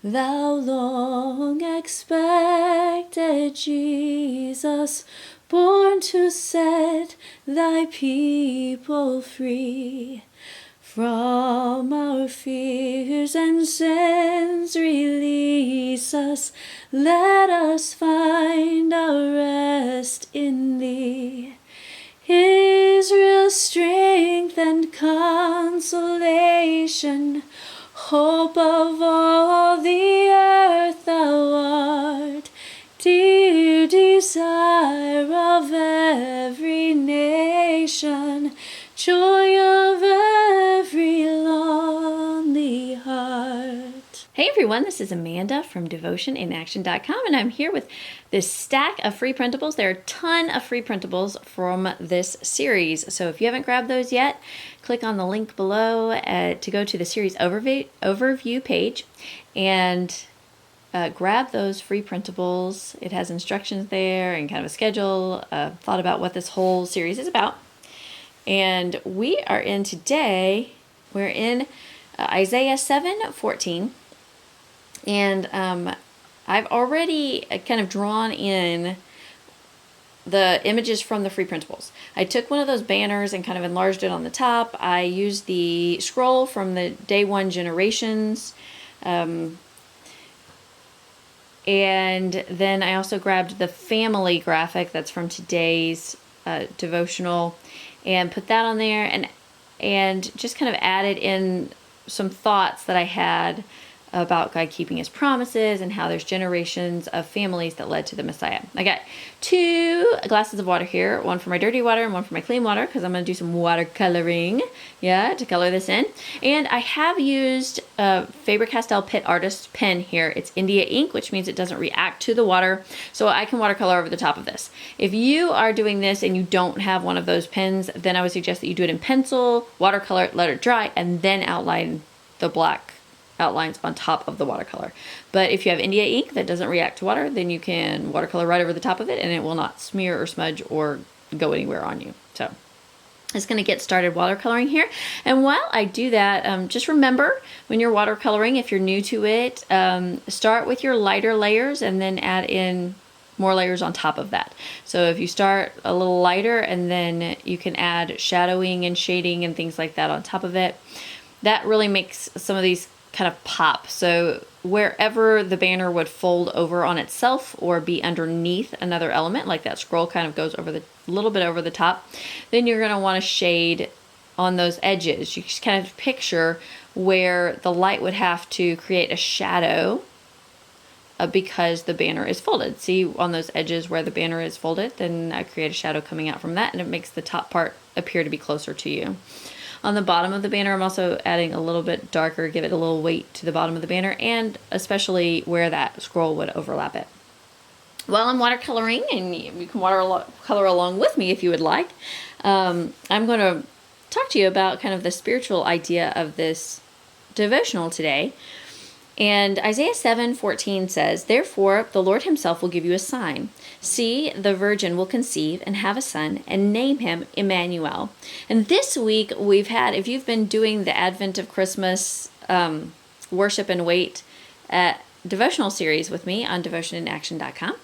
thou long expected Jesus, born to set thy people free. From our fears and sins release us, let us find our rest in thee. Israel's strength and consolation, hope of all the earth thou art, dear desire of every nation, joy of every lonely heart. Hey everyone, this is Amanda from devotioninaction.com, and I'm here with this stack of free printables. There are a ton of free printables from this series, so if you haven't grabbed those yet, click on the link below to go to the series overview page and grab those free printables. It has instructions there and kind of a schedule, thought about what this whole series is about. And we are in today, we're in Isaiah 7:14. And I've already kind of drawn in the images from the free printables. I took one of those banners and kind of enlarged it on the top. I used the scroll from the Day One Generations. And then I also grabbed the family graphic that's from today's devotional and put that on there and just kind of added in some thoughts that I had about God keeping his promises and how there's generations of families that led to the Messiah. I got 2 glasses of water here, one for my dirty water and one for my clean water, because I'm going to do some watercoloring, to color this in. And I have used a Faber-Castell PITT Artist pen here. It's India ink, which means it doesn't react to the water, so I can watercolor over the top of this. If you are doing this and you don't have one of those pens, then I would suggest that you do it in pencil, watercolor it, let it dry, and then outline the black outlines on top of the watercolor. But if you have India ink that doesn't react to water, then you can watercolor right over the top of it and it will not smear or smudge or go anywhere on you. So I'm just going to get started watercoloring here. And while I do that, just remember when you're watercoloring, if you're new to it, start with your lighter layers and then add in more layers on top of that. So if you start a little lighter and then you can add shadowing and shading and things like that on top of it, that really makes some of these kind of pop. So wherever the banner would fold over on itself or be underneath another element, like that scroll kind of goes over the little bit over the top, then you're going to want to shade on those edges. You just kind of picture where the light would have to create a shadow because the banner is folded. See on those edges where the banner is folded, then I create a shadow coming out from that, and it makes the top part appear to be closer to you. On the bottom of the banner, I'm also adding a little bit darker, give it a little weight to the bottom of the banner, and especially where that scroll would overlap it. While I'm watercoloring, and you can watercolor along with me if you would like, I'm going to talk to you about kind of the spiritual idea of this devotional today. And Isaiah 7:14 says, "Therefore the Lord himself will give you a sign. See, the virgin will conceive and have a son and name him Emmanuel." And this week we've had, if you've been doing the Advent of Christmas worship and wait devotional series with me on devotioninaction.com,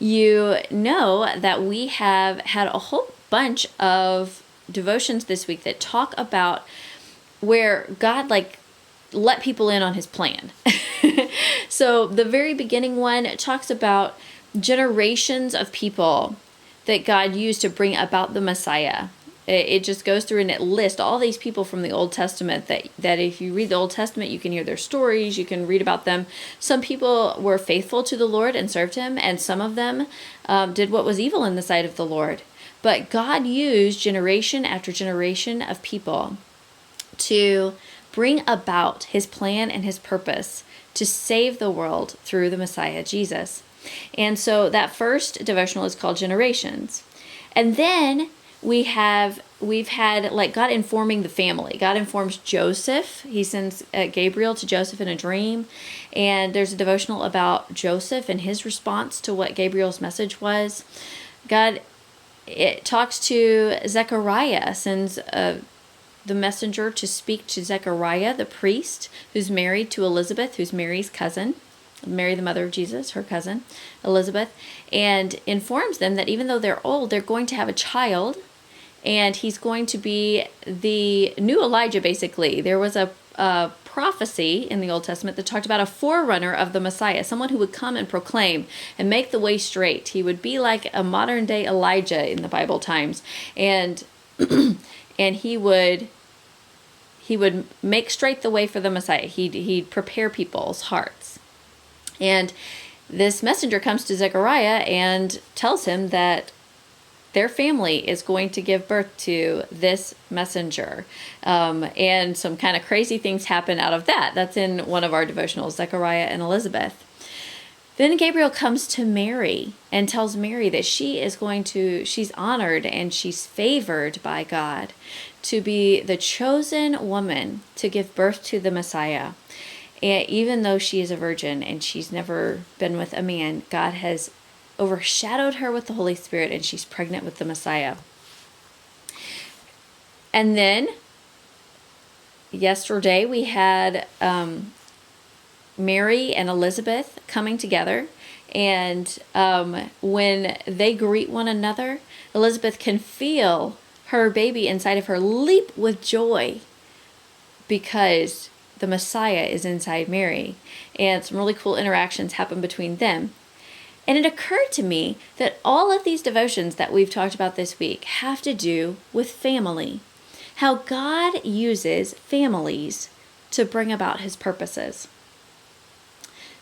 you know that we have had a whole bunch of devotions this week that talk about where God let people in on his plan. So the very beginning one talks about generations of people that God used to bring about the Messiah. It just goes through and it lists all these people from the Old Testament that if you read the Old Testament, you can hear their stories, you can read about them. Some people were faithful to the Lord and served him, and some of them did what was evil in the sight of the Lord. But God used generation after generation of people to bring about his plan and his purpose to save the world through the Messiah, Jesus. And so that first devotional is called Generations. And then we've had God informing the family. God informs Joseph. He sends Gabriel to Joseph in a dream. And there's a devotional about Joseph and his response to what Gabriel's message was. It talks to Zechariah, sends the messenger to speak to Zechariah, the priest, who's married to Elizabeth, who's Mary's cousin, Mary, the mother of Jesus, her cousin, Elizabeth, and informs them that even though they're old, they're going to have a child, and he's going to be the new Elijah, basically. There was a prophecy in the Old Testament that talked about a forerunner of the Messiah, someone who would come and proclaim and make the way straight. He would be like a modern day Elijah in the Bible times, and and he would make straight the way for the Messiah. He'd prepare people's hearts. And this messenger comes to Zechariah and tells him that their family is going to give birth to this messenger. And some kind of crazy things happen out of that. That's in one of our devotionals, Zechariah and Elizabeth. Then Gabriel comes to Mary and tells Mary that she's honored and she's favored by God to be the chosen woman to give birth to the Messiah. And even though she is a virgin and she's never been with a man, God has overshadowed her with the Holy Spirit, and she's pregnant with the Messiah. And then yesterday we had Mary and Elizabeth coming together, and when they greet one another, Elizabeth can feel her baby inside of her leap with joy because the Messiah is inside Mary, and some really cool interactions happen between them. And it occurred to me that all of these devotions that we've talked about this week have to do with family. How God uses families to bring about his purposes.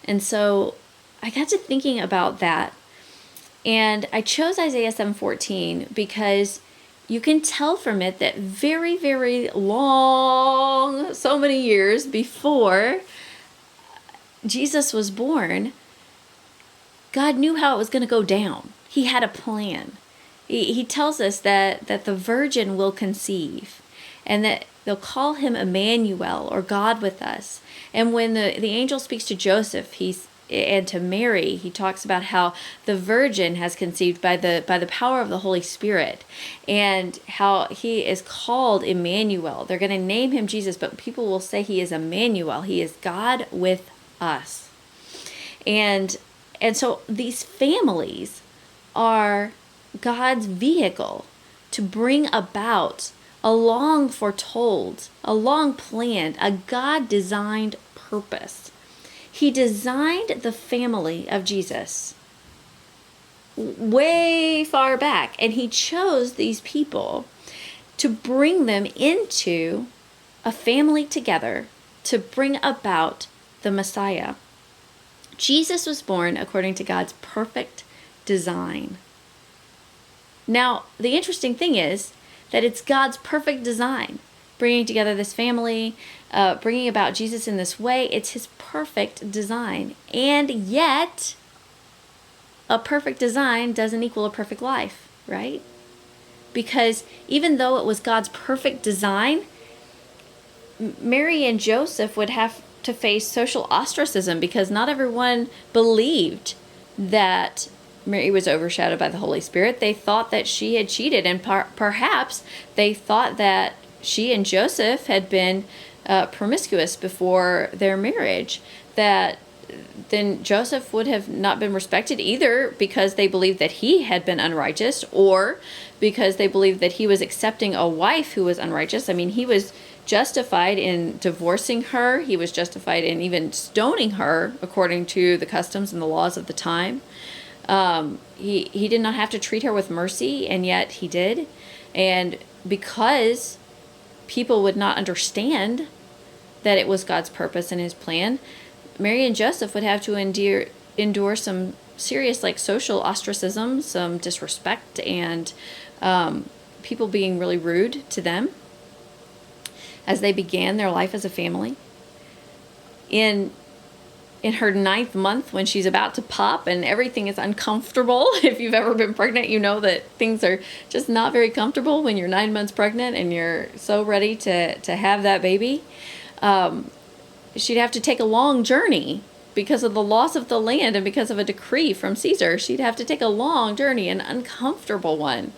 And so I got to thinking about that. And I chose Isaiah 7:14 because you can tell from it that very, very long, so many years before Jesus was born, God knew how it was going to go down. He had a plan. He tells us that the virgin will conceive and that they'll call him Emmanuel, or God with us. And when the angel speaks to Joseph and to Mary, he talks about how the virgin has conceived by the power of the Holy Spirit, and how he is called Emmanuel. They're going to name him Jesus, but people will say he is Emmanuel. He is God with us. And so these families are God's vehicle to bring about a long foretold, a long planned, a God-designed purpose. He designed the family of Jesus way far back, and he chose these people to bring them into a family together to bring about the Messiah. Jesus was born according to God's perfect design. Now, the interesting thing is that it's God's perfect design, bringing together this family, bringing about Jesus in this way. It's his perfect design. And yet, a perfect design doesn't equal a perfect life, right? Because even though it was God's perfect design, Mary and Joseph would have to face social ostracism because not everyone believed that Mary was overshadowed by the Holy Spirit. They thought that she had cheated, and perhaps they thought that she and Joseph had been promiscuous before their marriage, that then Joseph would have not been respected either because they believed that he had been unrighteous, or because they believed that he was accepting a wife who was unrighteous. I mean, he was justified in divorcing her. He was justified in even stoning her according to the customs and the laws of the time. He did not have to treat her with mercy, and yet he did. And because people would not understand that it was God's purpose and his plan, Mary and Joseph would have to endure some serious social ostracism, some disrespect, and people being really rude to them as they began their life as a family. In her 9th month, when she's about to pop and everything is uncomfortable, if you've ever been pregnant, you know that things are just not very comfortable when you're 9 months pregnant and you're so ready to have that baby. She'd have to take a long journey because of the loss of the land and because of a decree from Caesar. She'd have to take a long journey, an uncomfortable one.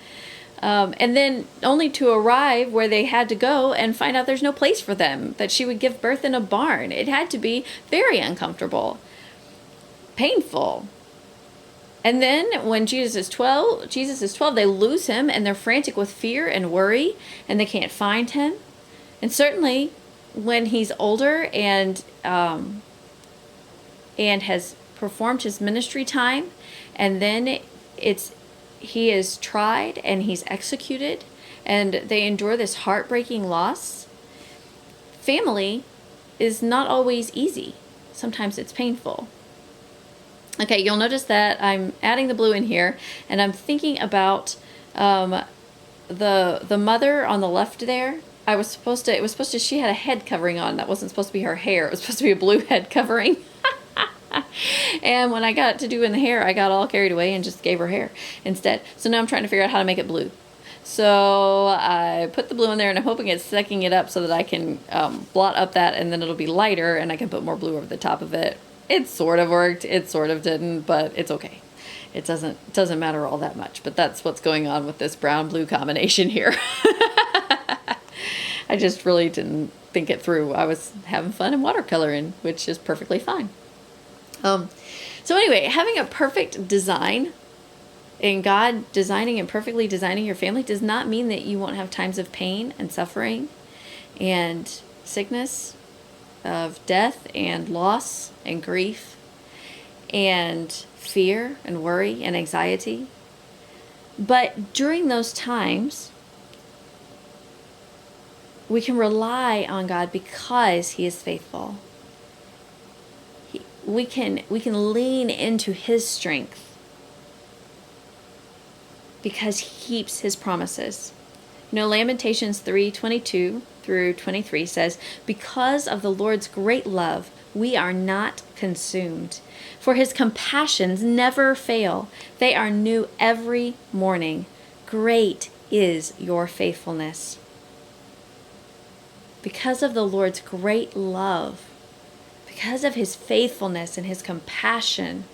And then only to arrive where they had to go and find out there's no place for them, that she would give birth in a barn. It had to be very uncomfortable, painful. And then when Jesus is 12, they lose him and they're frantic with fear and worry and they can't find him. And certainly when he's older and has performed his ministry time, and then he is tried and he's executed and they endure this heartbreaking loss. Family is not always easy. Sometimes it's painful. Okay, you'll notice that I'm adding the blue in here, and I'm thinking about the mother on the left there. She had a head covering on. That wasn't supposed to be her hair. It was supposed to be a blue head covering. And when I got to doing the hair, I got all carried away and just gave her hair instead. So now I'm trying to figure out how to make it blue. So I put the blue in there, and I'm hoping it's sucking it up so that I can blot up that, and then it'll be lighter, and I can put more blue over the top of it. It sort of worked, it sort of didn't, but it's okay. It doesn't matter all that much, but that's what's going on with this brown-blue combination here. I just really didn't think it through. I was having fun in watercoloring, which is perfectly fine. So anyway, having a perfect design and God designing and perfectly designing your family does not mean that you won't have times of pain and suffering and sickness, of death and loss and grief and fear and worry and anxiety. But during those times, we can rely on God because He is faithful. We can lean into His strength because He keeps His promises. Lamentations 3:22 through 23 says, "Because of the Lord's great love, we are not consumed. For His compassions never fail. They are new every morning. Great is your faithfulness." Because of the Lord's great love, because of His faithfulness and His compassion,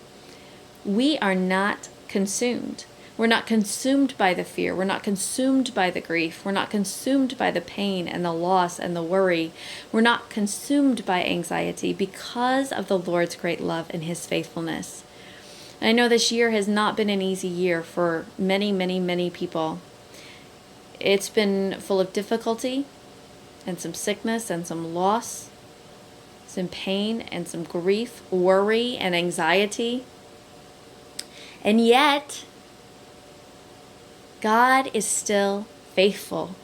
we are not consumed. We're not consumed by the fear. We're not consumed by the grief. We're not consumed by the pain and the loss and the worry. We're not consumed by anxiety because of the Lord's great love and His faithfulness. I know this year has not been an easy year for many, many, many people. It's been full of difficulty and some sickness and some loss, some pain and some grief, worry and anxiety. And yet, God is still faithful.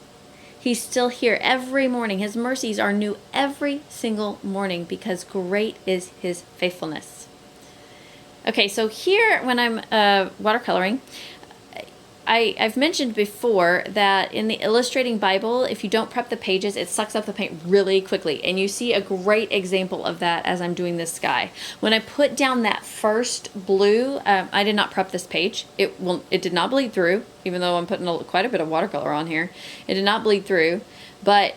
He's still here every morning. His mercies are new every single morning because great is His faithfulness. Okay, so here when I'm watercoloring, I've mentioned before that in the illustrating Bible, if you don't prep the pages, it sucks up the paint really quickly. And you see a great example of that as I'm doing this sky. When I put down that first blue, I did not prep this page. It did not bleed through, even though I'm putting quite a bit of watercolor on here. It did not bleed through, but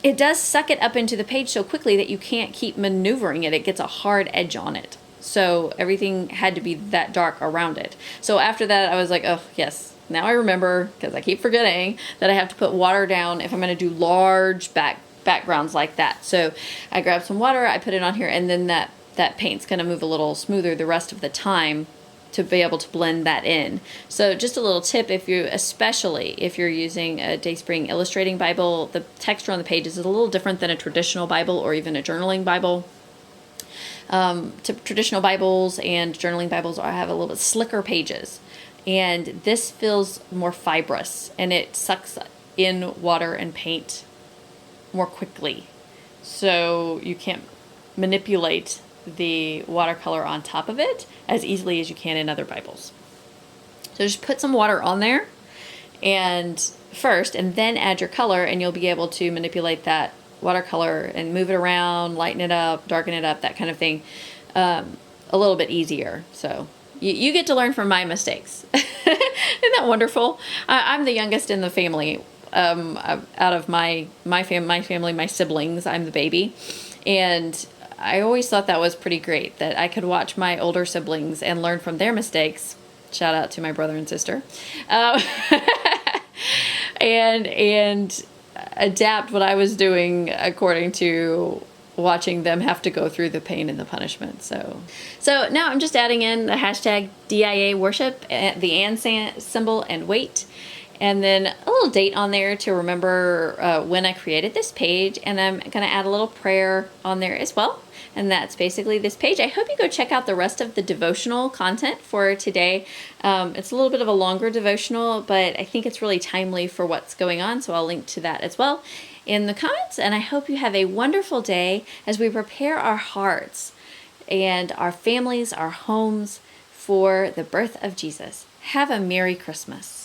it does suck it up into the page so quickly that you can't keep maneuvering it. It gets a hard edge on it. So everything had to be that dark around it. So after that, I was like, oh, yes. Now I remember, because I keep forgetting, that I have to put water down if I'm going to do large backgrounds like that. So I grabbed some water, I put it on here, and then that paint's going to move a little smoother the rest of the time to be able to blend that in. So just a little tip, especially if you're using a Dayspring Illustrating Bible, the texture on the pages is a little different than a traditional Bible or even a journaling Bible. Traditional Bibles and journaling Bibles have a little bit slicker pages. And this feels more fibrous, and it sucks in water and paint more quickly. So you can't manipulate the watercolor on top of it as easily as you can in other Bibles. So just put some water on there and then add your color, and you'll be able to manipulate that watercolor and move it around, lighten it up, darken it up, that kind of thing, a little bit easier. So you get to learn from my mistakes. Isn't that wonderful? I'm the youngest in the family. Out of my family, my siblings, I'm the baby. And I always thought that was pretty great, that I could watch my older siblings and learn from their mistakes. Shout out to my brother and sister. and adapt what I was doing according to watching them have to go through the pain and the punishment. So now I'm just adding in the hashtag DIA worship, the and symbol, and wait. And then a little date on there to remember when I created this page. And I'm going to add a little prayer on there as well. And that's basically this page. I hope you go check out the rest of the devotional content for today. It's a little bit of a longer devotional, but I think it's really timely for what's going on. So I'll link to that as well in the comments. And I hope you have a wonderful day as we prepare our hearts and our families, our homes for the birth of Jesus. Have a Merry Christmas.